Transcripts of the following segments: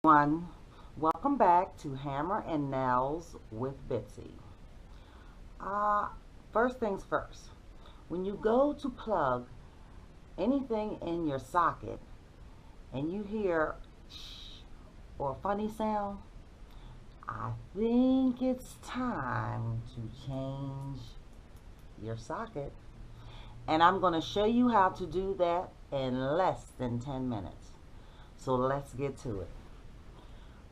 One, welcome back to Hammer and Nails with Bitsy. Uh, First things first, when you go to plug anything in your socket and you hear shh or a funny sound, I think it's time to change your socket. And I'm going to show you how to do that in less than 10 minutes. So let's get to it.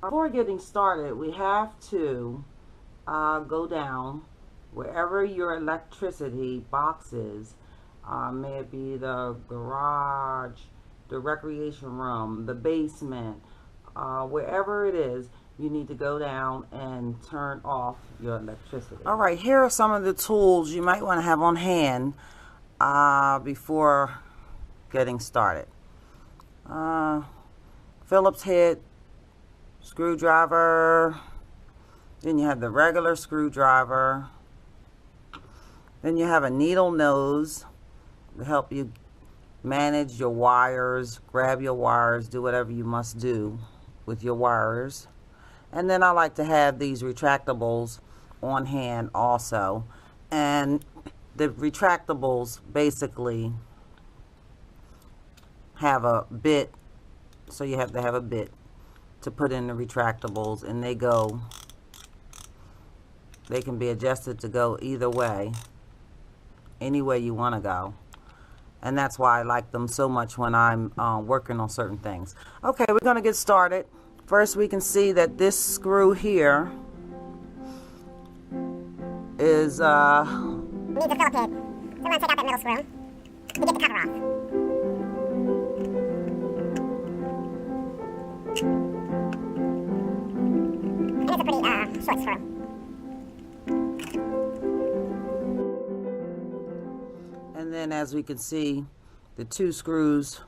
Before getting started, we have to go down wherever your electricity box is. May it be the garage, the recreation room, the basement, wherever it is, you need to go down and turn off your electricity. All right, here are some of the tools you might want to have on hand before getting started. Phillips head screwdriver, then you have the regular screwdriver, then you have a needle nose to help you manage your wires, grab your wires, do whatever you must do with your wires. And then I like to have these retractables on hand also. And the retractables basically have a bit, so you have to have a bit to put in the retractables, and they can be adjusted to go either way, any way you want to go. And that's why I like them so much when I'm working on certain things. Okay, we're going to get started. First, we can see that this screw here is needs a Phillips head. So we're going to take out that middle screw to get the cover off. And it's a pretty short screw. And then, as we can see, the two screws.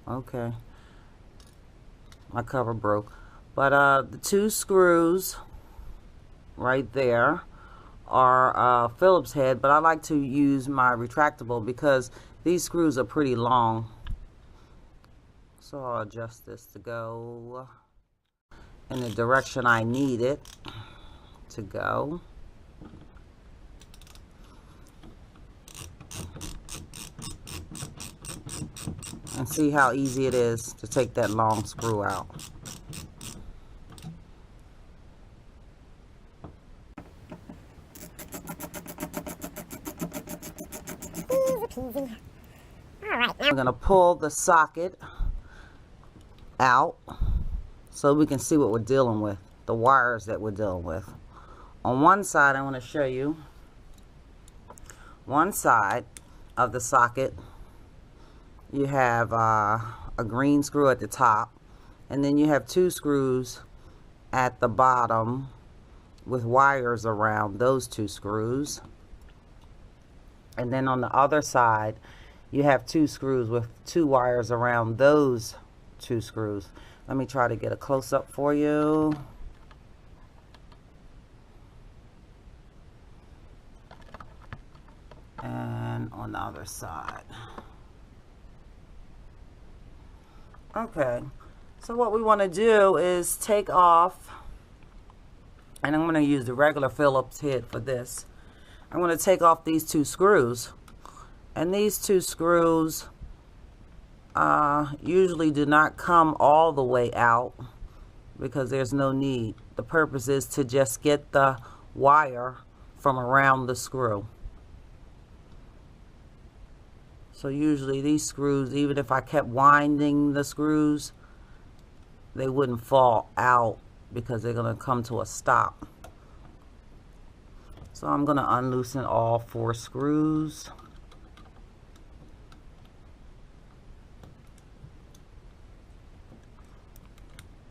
Okay, my cover broke. But the two screws right there are Phillips head, but I like to use my retractable because these screws are pretty long. So I'll adjust this to go in the direction I need it to go. And see how easy it is to take that long screw out. Easy peasy. Alright, now I'm going to pull the socket out so we can see what we're dealing with, the wires that we're dealing with. On one side, I want to show you one side of the socket. You have a green screw at the top, and then you have two screws at the bottom with wires around those two screws. And then on the other side, you have two screws with two wires around those two screws. Let me try to get a close-up for you. And on the other side. Okay, so what we want to do is take off, and I'm going to use the regular Phillips head for this. I'm going to take off these two screws, and these two screws usually do not come all the way out because there's no need. The purpose is to just get the wire from around the screw. So usually these screws, even if I kept winding the screws, they wouldn't fall out because they're going to come to a stop. So I'm going to unloosen all four screws.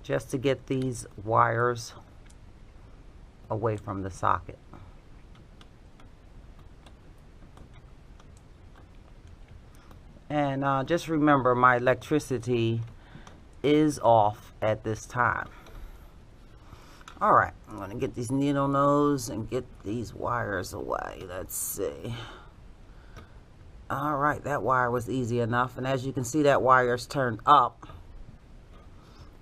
Just to get these wires away from the socket. And just remember, my electricity is off at this time. All right, I'm going to get these needle nose and get these wires away. Let's see. All right, that wire was easy enough. And as you can see, that wire is turned up.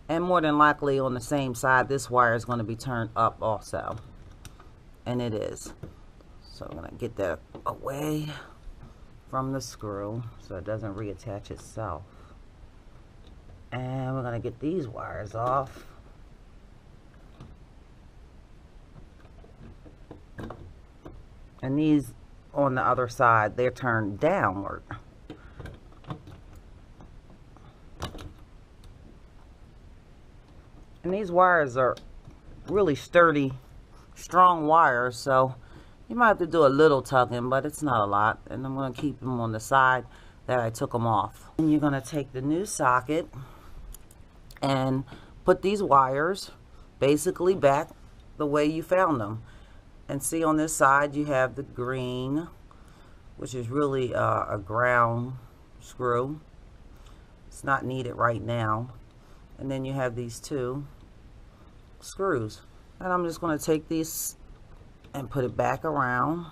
And more than likely on the same side, this wire is going to be turned up also. And it is. So I'm going to get that away from the screw so it doesn't reattach itself. And we're going to get these wires off. And these on the other side, they're turned downward. And these wires are really sturdy, strong wires, so you might have to do a little tugging, but it's not a lot. And I'm going to keep them on the side that I took them off. And you're going to take the new socket and put these wires basically back the way you found them. And see, on this side you have the green, which is really a ground screw. It's not needed right now. And then you have these two screws. And I'm just going to take these and put it back around.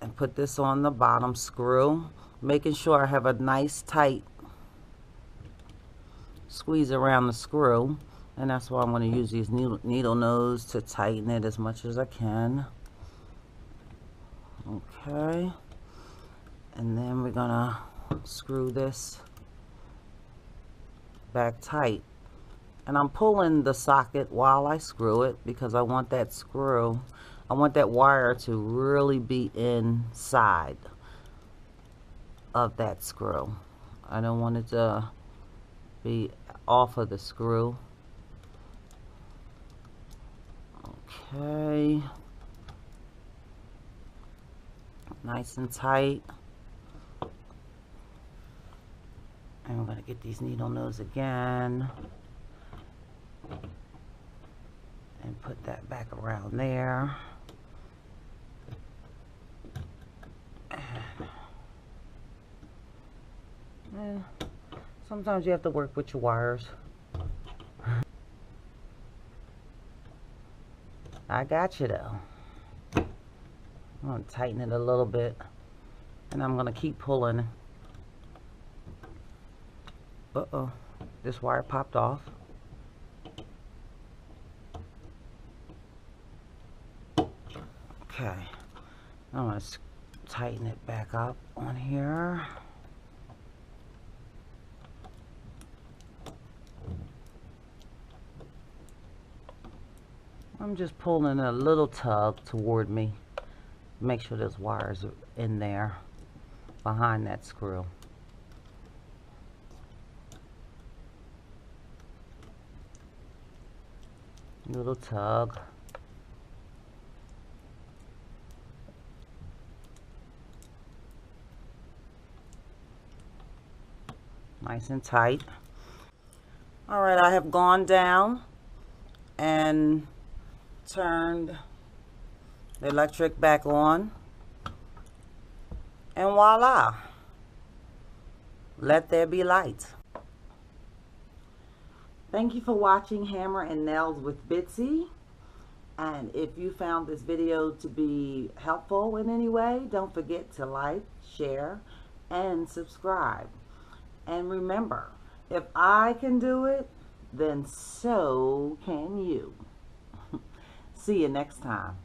And put this on the bottom screw. Making sure I have a nice tight squeeze around the screw. And that's why I'm going to use these needle nose to tighten it as much as I can. Okay. And then we're going to screw this back tight. And I'm pulling the socket while I screw it because I want that wire to really be inside of that screw. I don't want it to be off of the screw. Okay, nice and tight. And we're going to get these needle nose again and put that back around there. And sometimes you have to work with your wires. I got you though. I'm going to tighten it a little bit and I'm going to keep pulling. Uh-oh, this wire popped off. Okay, I'm going to tighten it back up on here. I'm just pulling a little tug toward me. Make sure those wires are in there behind that screw. Little tug. Nice and tight. All right, I have gone down and turned the electric back on, and voila, let there be light. Thank you for watching Hammer and Nails with Bitsy, and if you found this video to be helpful in any way, don't forget to like, share, and subscribe. And remember, if I can do it, then so can you. See you next time.